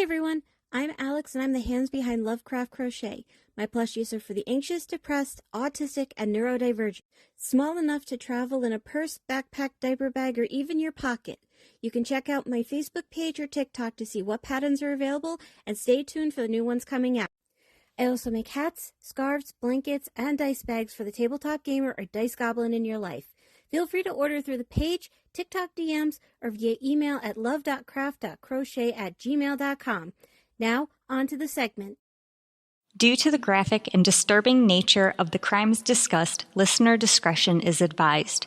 everyone, I'm Alex and I'm the hands behind Lovecraft Crochet. My plushies are for the anxious, depressed, autistic, and neurodivergent. Small enough to travel in a purse, backpack, diaper bag, or even your pocket. You can check out my Facebook page or TikTok to see what patterns are available and stay tuned for the new ones coming out. I also make hats, scarves, blankets, and dice bags for the tabletop gamer or dice goblin in your life. Feel free to order through the page, TikTok DMs, or via email at love.craft.crochet@gmail.com. Now, on to the segment. Due to the graphic and disturbing nature of the crimes discussed, listener discretion is advised.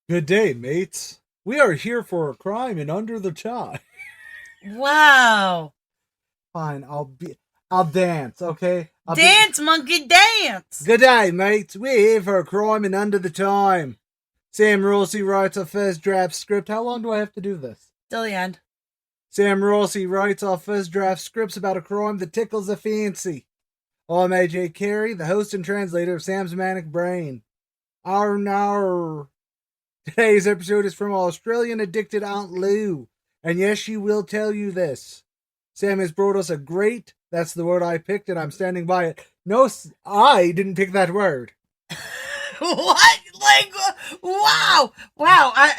Good day, mates. We are here for a crime in under the time. Wow. Fine, I'll dance, okay? Monkey, dance! Good day, mates. We're here for a crime in under the time. Sam Rossi writes our first draft script. How long do I have to do this? Till the end. Sam Rossi writes our first draft scripts about a crime that tickles the fancy. I'm AJ Carey, the host and translator of Sam's Manic Brain. Today's episode is from Australian addicted Aunt Lou, and yes, she will tell you this. Sam has brought us that's the word I picked, and I'm standing by it. No, I didn't pick that word. What? Wow.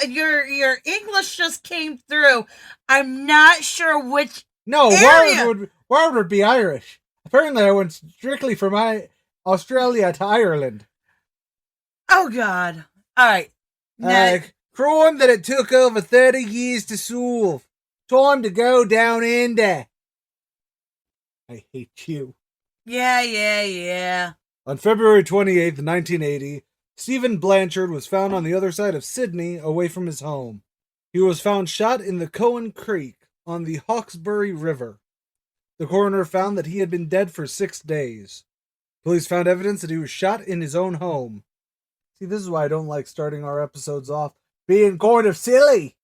Your English just came through. I'm not sure which area. Word would be Irish. Apparently, I went strictly from Australia to Ireland. Oh, God. All right. Crime that it took over 30 years to solve. Time to go down under. I hate you. Yeah. On February 28th, 1980, Stephen Blanchard was found on the other side of Sydney, away from his home. He was found shot in the Cowan Creek on the Hawkesbury River. The coroner found that he had been dead for 6 days. Police found evidence that he was shot in his own home. See, this is why I don't like starting our episodes off being kind of silly.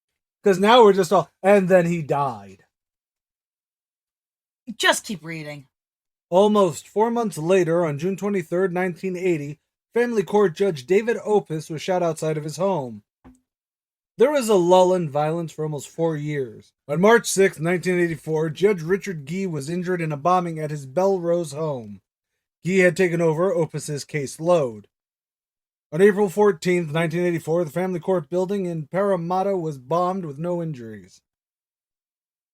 Because now we're just all, and then he died. Just keep reading. Almost 4 months later, on June 23rd, 1980, family court judge David Opus was shot outside of his home. There was a lull in violence for almost 4 years. On March 6, 1984, Judge Richard Gee was injured in a bombing at his Belrose home. Gee had taken over Opus's case load. On April 14th, 1984, the family court building in Parramatta was bombed with no injuries.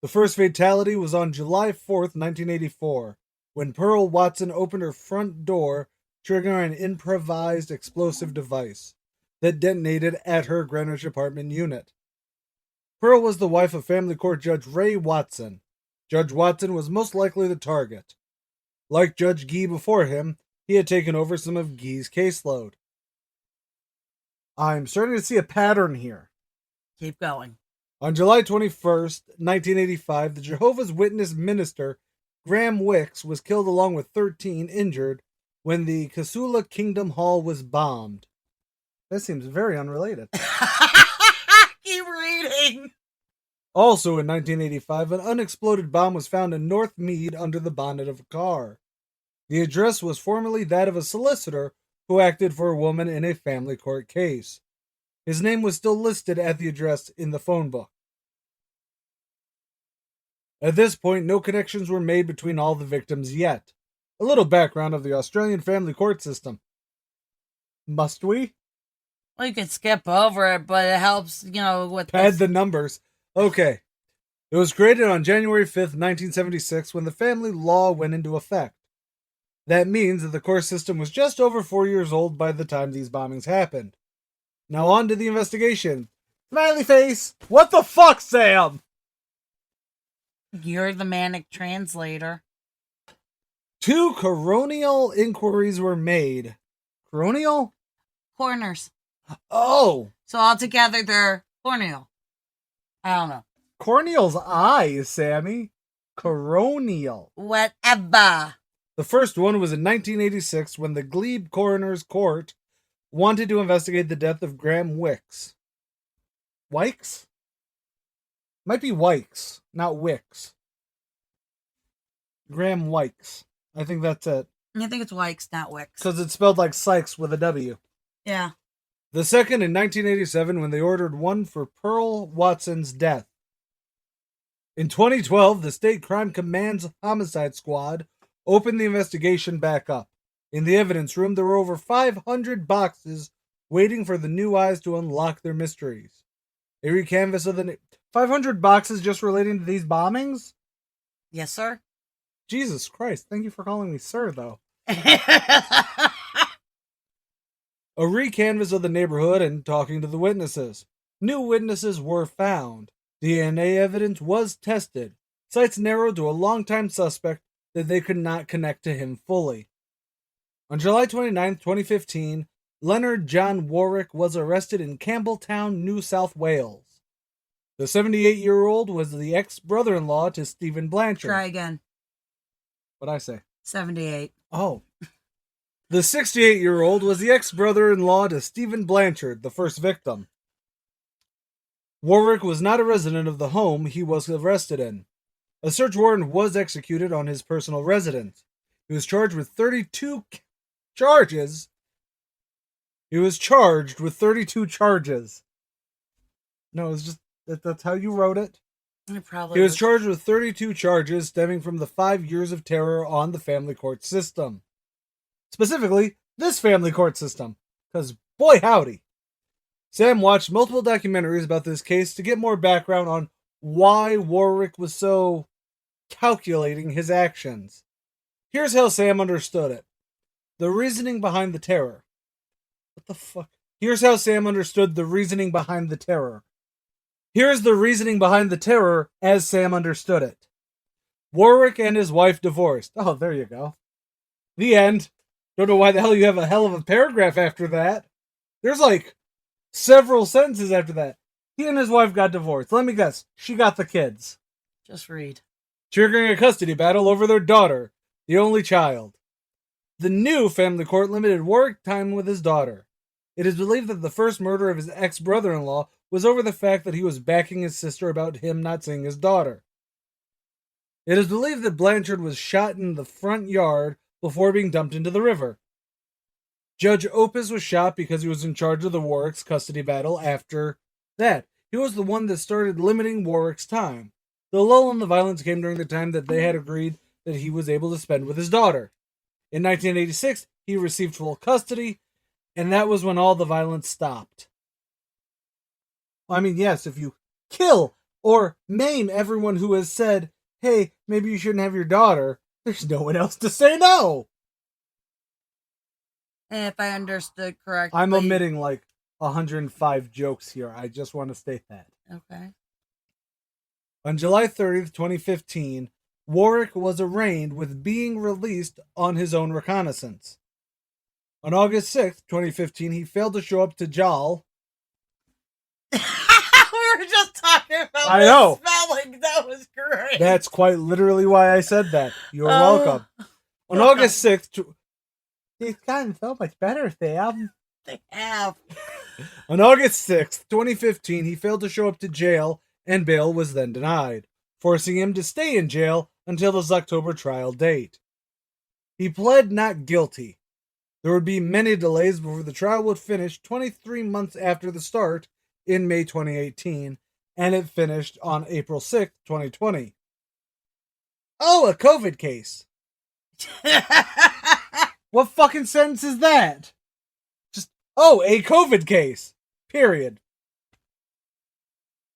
The first fatality was on July 4th, 1984, when Pearl Watson opened her front door, triggering an improvised explosive device that detonated at her Greenwich apartment unit. Pearl was the wife of family court Judge Ray Watson. Judge Watson was most likely the target. Like Judge Gee before him, he had taken over some of Gee's caseload. I'm starting to see a pattern here. Keep going. On July 21st, 1985, the Jehovah's Witness minister Graham Wicks was killed along with 13 injured when the Casula Kingdom Hall was bombed. That seems very unrelated. Keep reading. Also in 1985, an unexploded bomb was found in North Mead under the bonnet of a car. The address was formerly that of a solicitor who acted for a woman in a family court case. His name was still listed at the address in the phone book. At this point, no connections were made between all the victims yet. A little background of the Australian family court system. Must we? Well, you can skip over it, but it helps, with Pad the numbers. Okay. It was created on January 5th, 1976, when the family law went into effect. That means that the court system was just over 4 years old by the time these bombings happened. Now on to the investigation. Smiley face! What the fuck, Sam? You're the manic translator. 2 coronial inquiries were made. Coronial? Coroners. Oh! So altogether, they're corneal. I don't know. Corneal's eyes, Sammy. Coronial. Whatever. The first one was in 1986 when the Glebe Coroner's Court wanted to investigate the death of Graham Wicks. Wikes? Might be Wikes, not Wicks. Graham Wikes. I think that's it. I think it's Wikes, not Wicks. Because it's spelled like Sykes with a W. Yeah. The second in 1987 when they ordered one for Pearl Watson's death. In 2012, the State Crime Command's Homicide Squad opened the investigation back up. In the evidence room, there were over 500 boxes waiting for the new eyes to unlock their mysteries. A recanvass of the 500 boxes just relating to these bombings? Yes, sir. Jesus Christ, thank you for calling me sir, though. A recanvass of the neighborhood and talking to the witnesses. New witnesses were found. DNA evidence was tested. Sights narrowed to a longtime suspect that they could not connect to him fully. On July 29, 2015, Leonard John Warwick was arrested in Campbelltown, New South Wales. The 78-year-old was the ex-brother-in-law to Stephen Blanchard. Try again. What'd I say? 78. Oh. The 68-year-old was the ex-brother-in-law to Stephen Blanchard, the first victim. Warwick was not a resident of the home he was arrested in. A search warrant was executed on his personal residence. He was charged with 32 charges. He was charged with 32 charges. No, it's just that's how you wrote it. Probably He was charged with 32 charges stemming from the 5 years of terror on the family court system. Specifically, this family court system. Because, boy howdy. Sam watched multiple documentaries about this case to get more background on why Warwick was so calculating his actions. Here's how Sam understood it. The reasoning behind the terror. What the fuck? Here's how Sam understood the reasoning behind the terror. Here's the reasoning behind the terror as Sam understood it. Warwick and his wife divorced. Oh, there you go. The end. Don't know why the hell you have a hell of a paragraph after that. There's like several sentences after that. He and his wife got divorced. Let me guess. She got the kids. Just read. Triggering a custody battle over their daughter, the only child. The new family court limited Warwick time with his daughter. It is believed that the first murder of his ex-brother-in-law was over the fact that he was backing his sister about him not seeing his daughter. It is believed that Blanchard was shot in the front yard before being dumped into the river. Judge Opus was shot because he was in charge of the Warwick's custody battle after that. He was the one that started limiting Warwick's time. The lull in the violence came during the time that they had agreed that he was able to spend with his daughter. In 1986, he received full custody, and that was when all the violence stopped. I mean, yes, if you kill or maim everyone who has said, hey, maybe you shouldn't have your daughter, there's no one else to say no. If I understood correctly. I'm omitting like 105 jokes here. I just want to state that. Okay. On July 30th, 2015, Warwick was arraigned with being released on his own recognizance. On August 6th, 2015, he failed to show up to jail. We were just talking about I know. spelling. That was great. That's quite literally why I said that. You're welcome. On August 6th, they've gotten so much better, Sam. They have. On August 6th, 2015, he failed to show up to jail, and bail was then denied, forcing him to stay in jail until his October trial date. He pled not guilty. There would be many delays before the trial would finish 23 months after the start in May 2018, and it finished on April 6th, 2020. Oh, a COVID case. What fucking sentence is that? Just, oh, a COVID case. Period.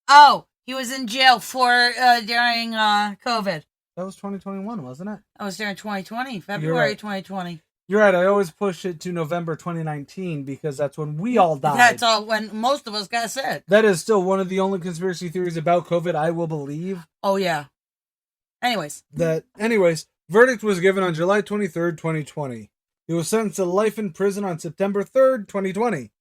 Oh, he was in jail for during COVID. That was 2021, wasn't it? I was during 2020, February 2020. You're right. I always push it to November 2019 because that's when we all died. That's all when most of us got sick. That is still one of the only conspiracy theories about COVID I will believe. Oh, yeah. Anyways, Verdict was given on July 23rd, 2020. He was sentenced to life in prison on September 3rd, 2020.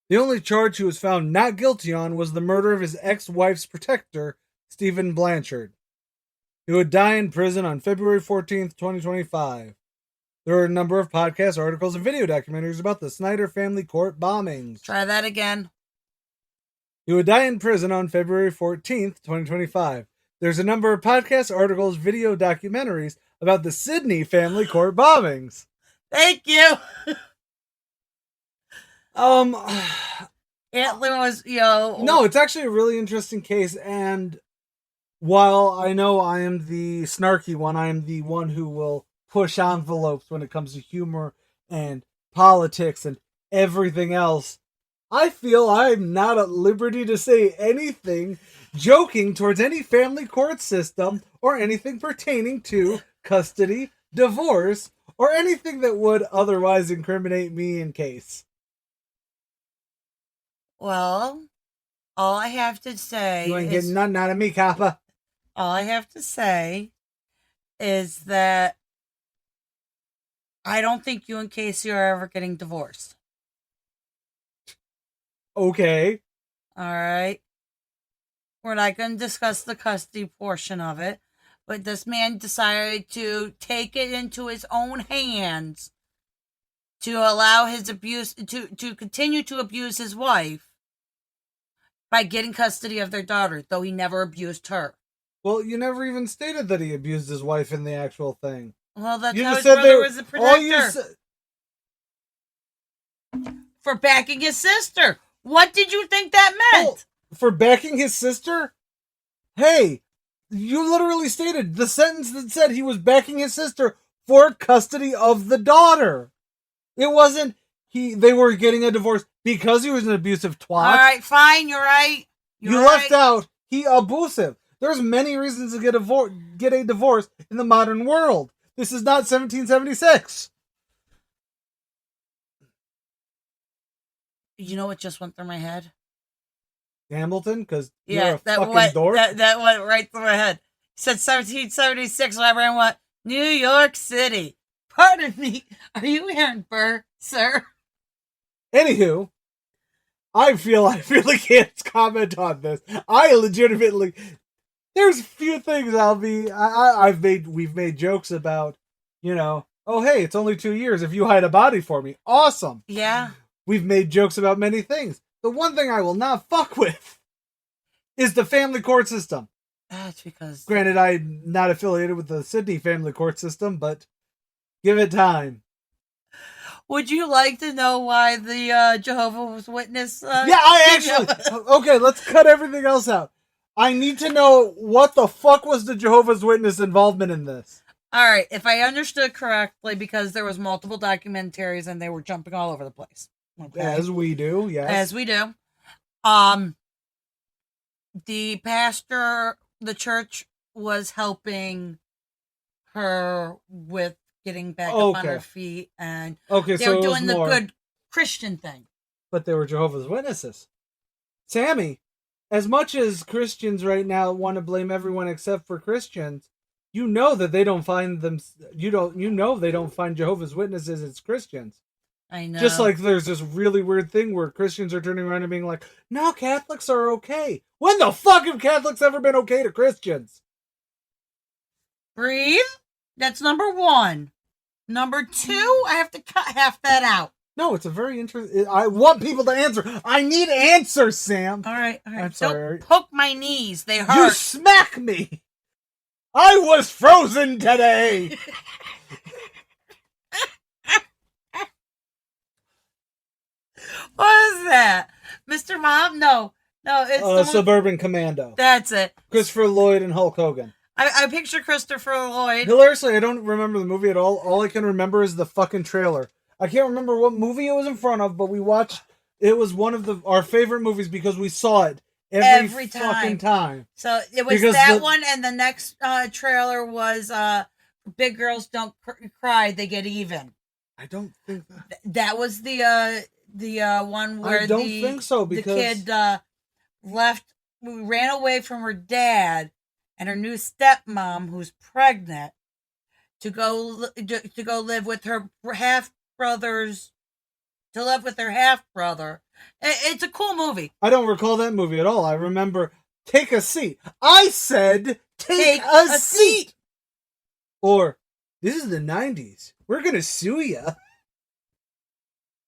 The only charge he was found not guilty on was the murder of his ex-wife's protector, Stephen Blanchard. He would die in prison on February 14th, 2025. There are a number of podcasts, articles, and video documentaries about the Snyder family court bombings. Try that again. He would die in prison on February 14th, 2025. There's a number of podcasts, articles, video documentaries about the Sydney family court bombings. Thank you. Antler was, No, it's actually a really interesting case, and while I know I am the snarky one, I am the one who will push envelopes when it comes to humor and politics and everything else. I feel I'm not at liberty to say anything joking towards any family court system or anything pertaining to custody, divorce, or anything that would otherwise incriminate me in case. Well, all I have to say You ain't getting nothing out of me, Kappa. All I have to say is that I don't think you and Casey are ever getting divorced. Okay. All right. We're not going to discuss the custody portion of it, but this man decided to take it into his own hands to allow his abuse, to continue to abuse his wife by getting custody of their daughter, though he never abused her. Well, you never even stated that he abused his wife in the actual thing. Well, that's you how just his said brother was a protector. For backing his sister. What did you think that meant? Oh, for backing his sister? Hey, you literally stated the sentence that said he was backing his sister for custody of the daughter. It wasn't they were getting a divorce because he was an abusive twat. All right, fine, you're right. You left out he abusive. There's many reasons to get a divorce in the modern world. This is not 1776. You know what just went through my head? Hamilton? Because you're a fucking dork? That went right through my head. He said 1776 whenever I went, New York City. Pardon me. Are you Aaron Burr, sir? Anywho, I feel I really can't comment on this. I legitimately... There's a few things we've made jokes about, oh, hey, it's only 2 years if you hide a body for me. Awesome. Yeah. We've made jokes about many things. The one thing I will not fuck with is the family court system. That's because... Granted, I'm not affiliated with the Sydney family court system, but give it time. Would you like to know why the Jehovah's Witness... yeah, I actually... Okay, let's cut everything else out. I need to know what the fuck was the Jehovah's Witness involvement in this. All right, if I understood correctly, because there was multiple documentaries and they were jumping all over the place. Okay. As we do, yes. As we do. The pastor, the church was helping her with getting back up on her feet, and they were doing the good Christian thing. But they were Jehovah's Witnesses. Sammy, as much as Christians right now want to blame everyone except for Christians, you know that they don't find them. They don't find Jehovah's Witnesses as Christians. I know. Just like there's this really weird thing where Christians are turning around and being like, "No, Catholics are okay." When the fuck have Catholics ever been okay to Christians? Breathe. That's number one. Number two, I have to cut half that out. No, it's a very interesting... I want people to answer. I need answers, Sam. All right. I'm sorry. Don't poke my knees. They hurt. You smack me. I was frozen today. What is that? Mr. Mom? No, it's Suburban Commando. That's it. Christopher Lloyd and Hulk Hogan. I picture Christopher Lloyd. Hilariously, I don't remember the movie at all. All I can remember is the fucking trailer. I can't remember what movie it was in front of, but we watched. It was one of our favorite movies because we saw it every fucking time. So it was one, and the next trailer was "Big Girls Don't Cry, They Get Even." I don't think that was the one where I don't think so, because the kid ran away from her dad and her new stepmom, who's pregnant, to go live with her half brother's. To live with her half brother. It's a cool movie. I don't recall that movie at all. I remember Take a Seat. I said take a seat. Or this is the 90s. We're gonna sue ya.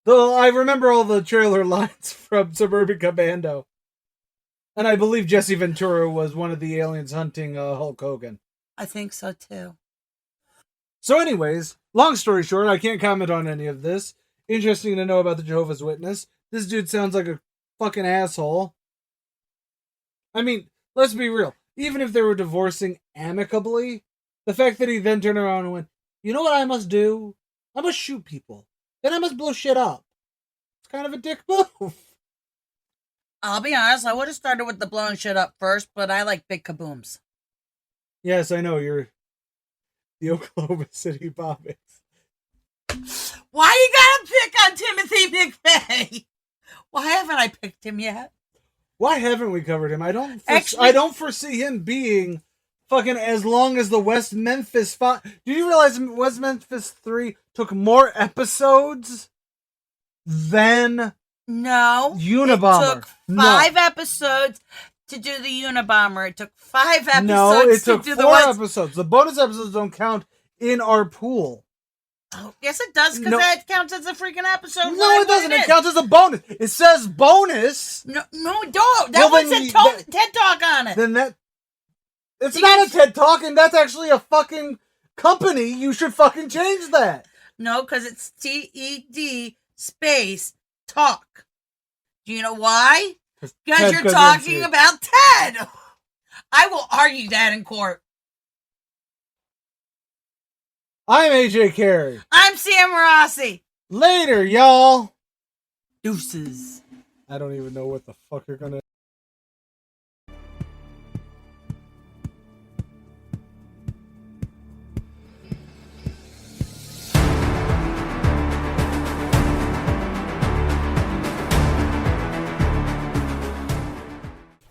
Though I remember all the trailer lines from Suburban Commando. And I believe Jesse Ventura was one of the aliens hunting Hulk Hogan. I think so too. So anyways, long story short, I can't comment on any of this. Interesting to know about the Jehovah's Witness. This dude sounds like a fucking asshole. I mean, let's be real. Even if they were divorcing amicably, the fact that he then turned around and went, you know what I must do? I must shoot people. Then I must blow shit up. It's kind of a dick move. I'll be honest, I would have started with the blowing shit up first, but I like big kabooms. Yes, I know, you're the Oklahoma City Bombings. Why you gotta pick on Timothy McVeigh? Why haven't I picked him yet? Why haven't we covered him? I don't foresee him being fucking as long as the West Memphis 5. Do you realize West Memphis 3 took more episodes than Unabomber? It took 5 episodes to do the Unabomber. It took 5 episodes no, it took to do 4 episodes. The bonus episodes don't count in our pool. Oh, yes, it does, because that counts as a freaking episode. No, it doesn't. It counts as a bonus. It says bonus. No, don't. That one said TED Talk on it. Then that... It's not a TED Talk, and that's actually a fucking company. You should fucking change that. No, because it's TED space talk. Do you know why? Because you're talking about TED. I will argue that in court. I'm AJ Carey. I'm Sam Rossi. Later, y'all. Deuces. I don't even know what the fuck you're gonna...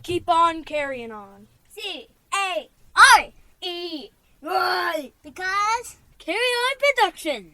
Keep on carrying on. CAREY. Because Carry On Production.